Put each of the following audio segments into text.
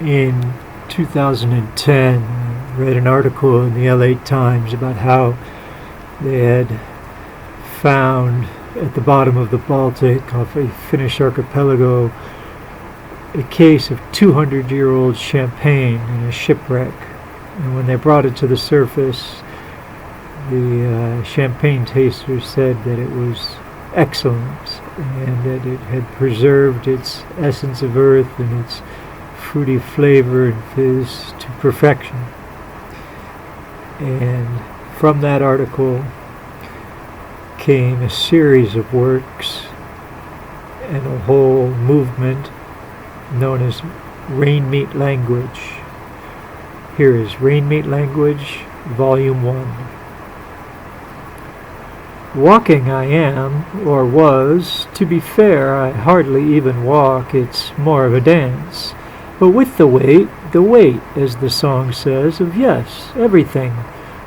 In 2010, I read an article in the LA Times about how they had found at the bottom of the Baltic, off a Finnish archipelago, a case of 200-year-old champagne in a shipwreck. And when they brought it to the surface, the champagne taster said that it was excellent and that it had preserved its essence of earth and its fruity flavor and fizz to perfection. And from that article came a series of works and a whole movement known as Rainmeat language. Here is Rainmeat Language, Volume 1. Walking I am, or was. To be fair, I hardly even walk, it's more of a dance. But with the weight, as the song says, of yes, everything.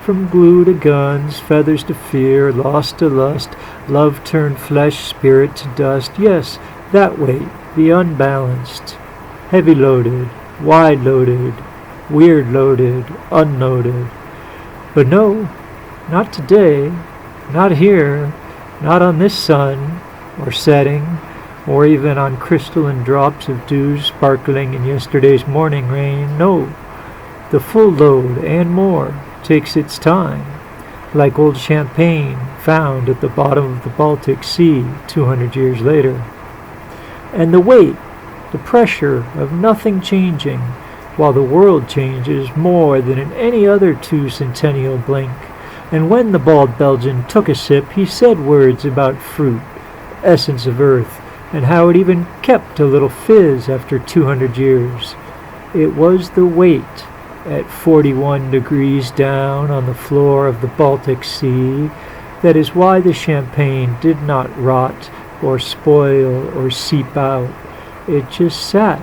From glue to guns, feathers to fear, lost to lust, love turned flesh, spirit to dust. Yes, that weight, the unbalanced, heavy loaded, wide loaded, weird loaded, unloaded. But no, not today. Not here, not on this sun, or setting, or even on crystalline drops of dew sparkling in yesterday's morning rain. No, the full load and more takes its time, like old champagne found at the bottom of the Baltic Sea 200 years later. And the weight, the pressure of nothing changing, while the world changes more than in any other two-centennial blink. And when the bald Belgian took a sip, he said words about fruit, essence of earth, and how it even kept a little fizz after 200 years. It was the weight at 41 degrees down on the floor of the Baltic Sea that is why the champagne did not rot or spoil or seep out. It just sat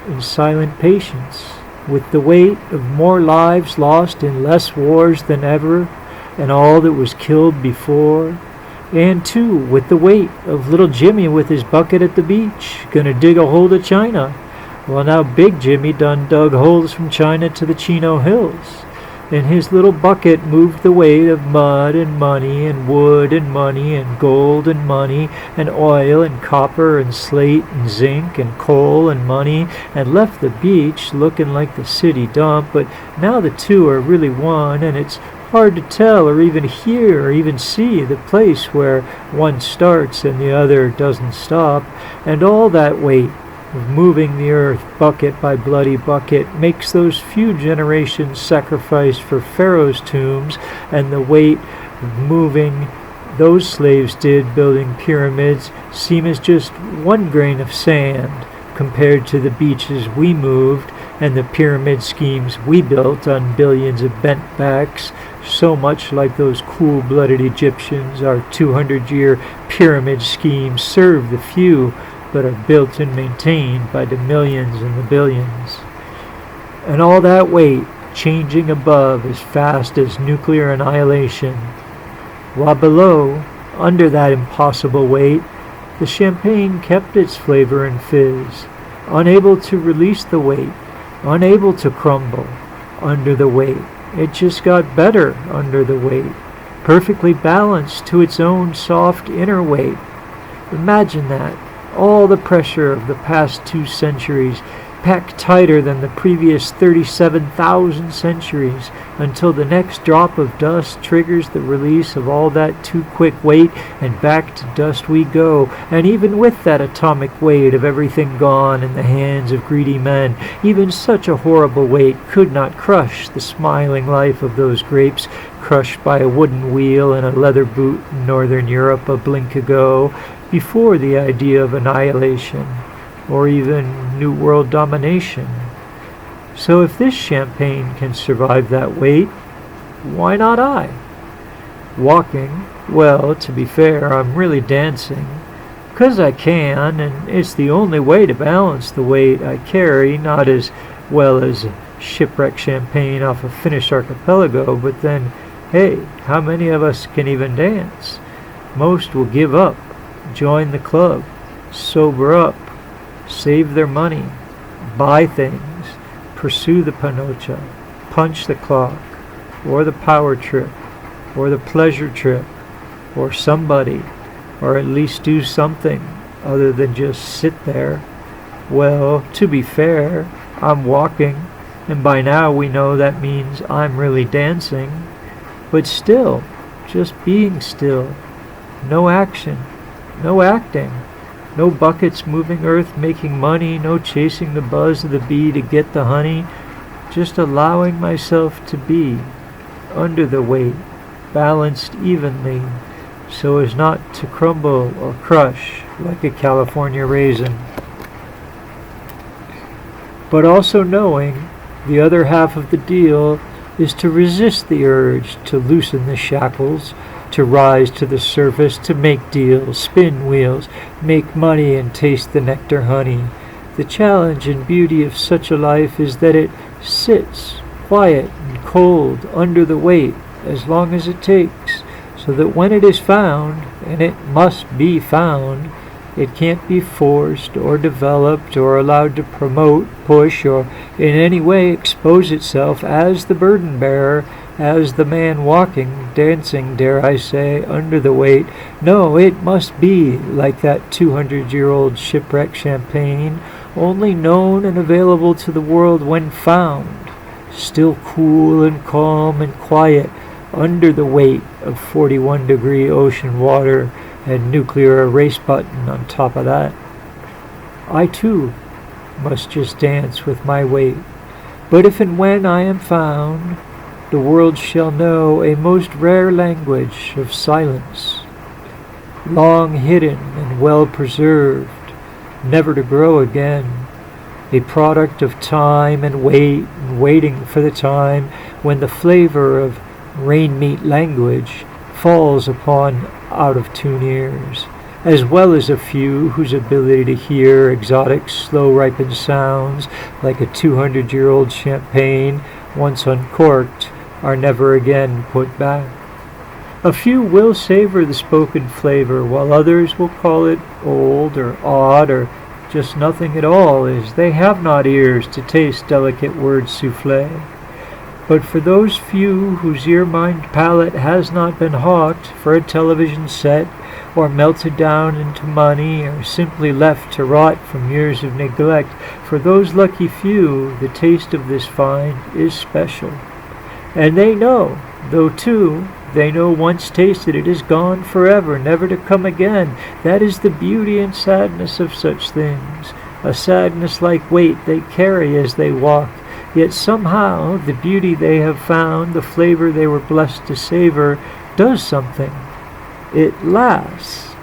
in silent patience, with the weight of more lives lost in less wars than ever, and all that was killed before, and too with the weight of little Jimmy with his bucket at the beach, gonna dig a hole to China. Well, now Big Jimmy done dug holes from China to the Chino Hills, and his little bucket moved the weight of mud and money and wood and money and gold and money and oil and copper and slate and zinc and coal and money, and left the beach looking like the city dump. But now the two are really one, and it's hard to tell or even hear or even see the place where one starts and the other doesn't stop. And all that weight of moving the earth bucket by bloody bucket makes those few generations sacrificed for Pharaoh's tombs, and the weight of moving those slaves did building pyramids seem as just one grain of sand compared to the beaches we moved and the pyramid schemes we built on billions of bent backs. So much like those cool-blooded Egyptians, our 200-year pyramid schemes serve the few, but are built and maintained by the millions and the billions. And all that weight changing above as fast as nuclear annihilation, while below, under that impossible weight, the champagne kept its flavor and fizz, unable to release the weight, unable to crumble under the weight. It just got better under the weight, perfectly balanced to its own soft inner weight. Imagine that, all the pressure of the past 2 centuries, packed tighter than the previous 37,000 centuries, until the next drop of dust triggers the release of all that too quick weight, and back to dust we go. And even with that atomic weight of everything gone in the hands of greedy men, even such a horrible weight could not crush the smiling life of those grapes, crushed by a wooden wheel and a leather boot in northern Europe a blink ago, before the idea of annihilation, or even New World domination. So if this champagne can survive that weight, why not I? Walking, well, to be fair, I'm really dancing, 'cause I can, and it's the only way to balance the weight I carry, not as well as shipwreck champagne off a Finnish archipelago, but then, hey, how many of us can even dance? Most will give up, join the club, sober up, save their money, buy things, pursue the panocha, punch the clock, or the power trip, or the pleasure trip, or somebody, or at least do something other than just sit there. Well, to be fair, I'm walking, and by now we know that means I'm really dancing. But still, just being still. No action, no acting, no buckets moving earth making money, no chasing the buzz of the bee to get the honey. Just allowing myself to be under the weight, balanced evenly, so as not to crumble or crush like a California raisin. But also knowing the other half of the deal is to resist the urge to loosen the shackles, to rise to the surface, to make deals, spin wheels, make money and taste the nectar honey. The challenge and beauty of such a life is that it sits quiet and cold under the weight as long as it takes, so that when it is found, and it must be found, it can't be forced or developed or allowed to promote, push, or in any way expose itself as the burden bearer, as the man walking, dancing, dare I say, under the weight. No, it must be like that 200-year-old shipwrecked champagne, only known and available to the world when found, still cool and calm and quiet, under the weight of 41-degree ocean water and nuclear erase button on top of that. I too must just dance with my weight. But if and when I am found, the world shall know a most rare language of silence, long hidden and well preserved, never to grow again, a product of time and wait and waiting for the time when the flavor of Rainmeat language falls upon out-of-tune ears, as well as a few whose ability to hear exotic, slow-ripened sounds like a 200-year-old champagne, once uncorked, are never again put back. A few will savor the spoken flavor, while others will call it old or odd or just nothing at all, as they have not ears to taste delicate word soufflé. But for those few whose ear-mind palate has not been hawked for a television set, or melted down into money, or simply left to rot from years of neglect, for those lucky few, the taste of this find is special. And they know, though too, they know once tasted it is gone forever, never to come again. That is the beauty and sadness of such things, a sadness like weight they carry as they walk. Yet somehow the beauty they have found, the flavor they were blessed to savor, does something. It lasts.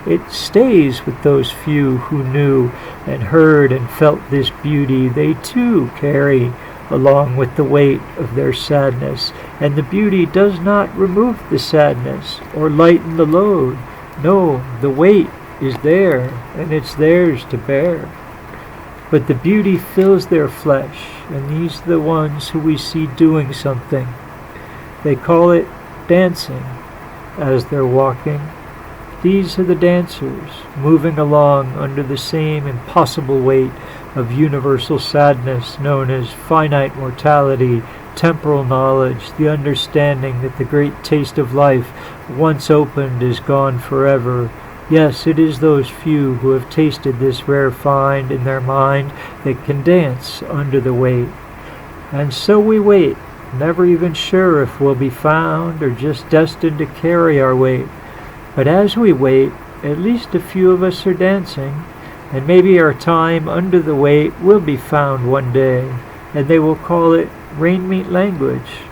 It stays with those few who knew and heard and felt this beauty they too carry, along with the weight of their sadness. And the beauty does not remove the sadness or lighten the load. No, the weight is there, and it's theirs to bear. But the beauty fills their flesh, and these are the ones who we see doing something. They call it dancing as they're walking. These are the dancers, moving along under the same impossible weight of universal sadness known as finite mortality, temporal knowledge, the understanding that the great taste of life, once opened, is gone forever. Yes, it is those few who have tasted this rare find in their mind that can dance under the weight. And so we wait, never even sure if we'll be found or just destined to carry our weight. But as we wait, at least a few of us are dancing, and maybe our time under the weight will be found one day, and they will call it Rainmeat language.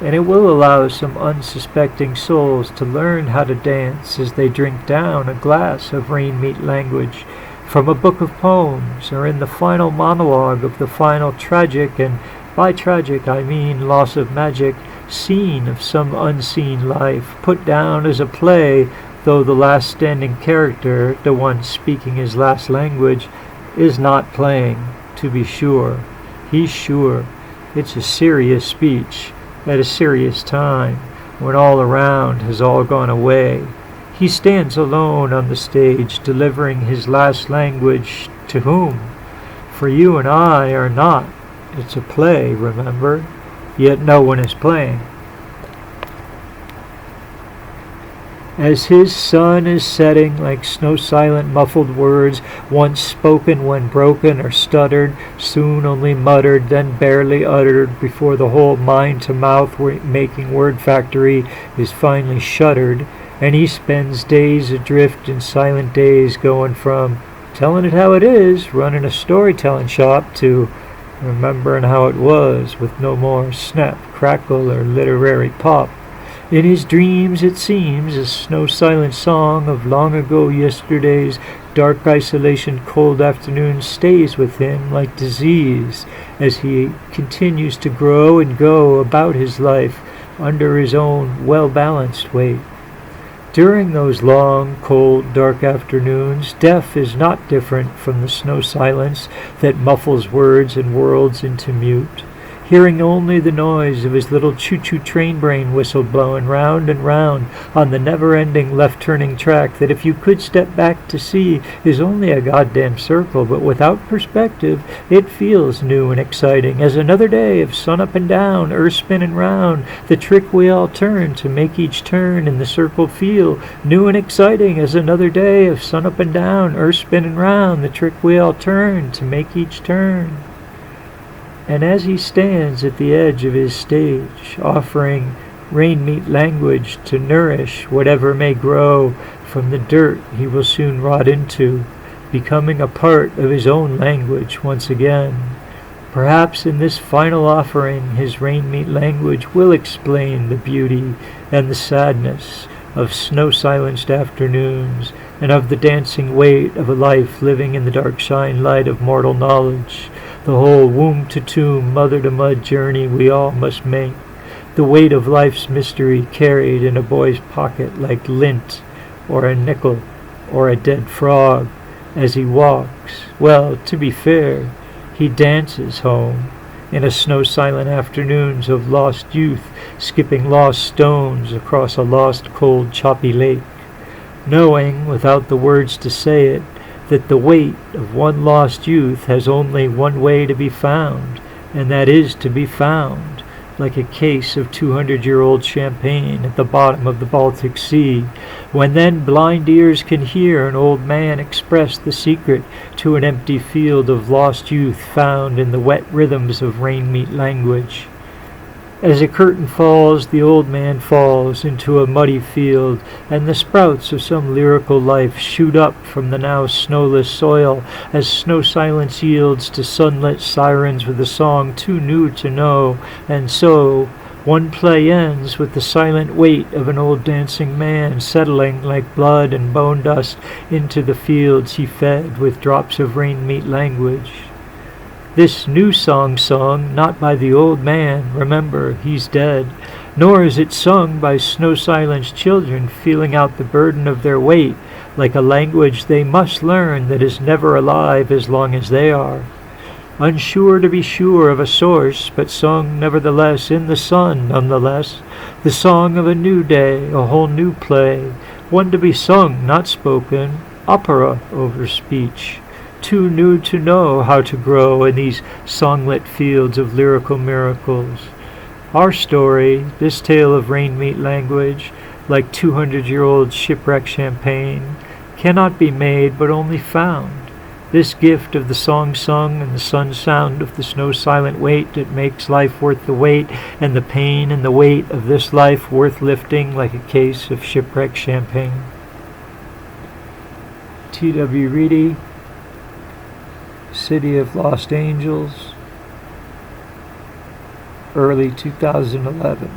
And it will allow some unsuspecting souls to learn how to dance as they drink down a glass of Rainmeat language from a book of poems, or in the final monologue of the final tragic, and by tragic I mean loss of magic, scene of some unseen life, put down as a play, though the last standing character, the one speaking his last language, is not playing, to be sure. He's sure. It's a serious speech, at a serious time, when all around has all gone away. He stands alone on the stage, delivering his last language to whom? For you and I are not, It's a play, remember? Yet no one is playing. As his sun is setting like snow-silent muffled words, once spoken when broken or stuttered, soon only muttered, then barely uttered, before the whole mind-to-mouth making word factory is finally shuttered, and he spends days adrift in silent days, going from telling it how it is, running a storytelling shop, to remembering how it was, with no more snap, crackle, or literary pop. In his dreams, it seems, a snow-silent song of long ago yesterday's dark isolation cold afternoons stays with him like disease as he continues to grow and go about his life under his own well-balanced weight. During those long, cold, dark afternoons, death is not different from the snow silence that muffles words and worlds into mute. Hearing only the noise of his little choo-choo train brain whistle blowing round and round on the never-ending left-turning track that if you could step back to see is only a goddamn circle, but without perspective it feels new and exciting as another day of sun up and down, earth spinning round, the trick we all turn to make each turn in the circle feel new and exciting as another day of sun up and down, earth spinning round, the trick we all turn to make each turn. And as he stands at the edge of his stage, offering rainmeat language to nourish whatever may grow from the dirt he will soon rot into, becoming a part of his own language once again, perhaps in this final offering his rainmeat language will explain the beauty and the sadness of snow-silenced afternoons, and of the dancing weight of a life living in the dark shine light of mortal knowledge, the whole womb-to-tomb, mother-to-mud journey we all must make, the weight of life's mystery carried in a boy's pocket like lint, or a nickel, or a dead frog, as he walks. Well, to be fair, he dances home, in a snow-silent afternoons of lost youth, skipping lost stones across a lost, cold, choppy lake, knowing, without the words to say it, that the weight of one lost youth has only one way to be found, and that is to be found, like a case of 200-year-old champagne at the bottom of the Baltic Sea, when then blind ears can hear an old man express the secret to an empty field of lost youth found in the wet rhythms of rainmeat language. As a curtain falls, the old man falls into a muddy field, and the sprouts of some lyrical life shoot up from the now snowless soil as snow silence yields to sunlit sirens with a song too new to know, and so one play ends with the silent weight of an old dancing man settling like blood and bone dust into the fields he fed with drops of rainmeat language. This new song sung not by the old man, remember, he's dead, nor is it sung by snow-silenced children feeling out the burden of their weight like a language they must learn that is never alive as long as they are. Unsure to be sure of a source, but sung nevertheless in the sun nonetheless, the song of a new day, a whole new play, one to be sung, not spoken, opera over speech. Too new to know how to grow in these songlit fields of lyrical miracles. Our story, this tale of rainmeat language, like 200-year-old shipwreck champagne, cannot be made but only found. This gift of the song sung and the sun sound of the snow-silent weight that makes life worth the wait, and the pain and the weight of this life worth lifting like a case of shipwreck champagne. T.W. Reedy, City of Lost Angels, early 2011.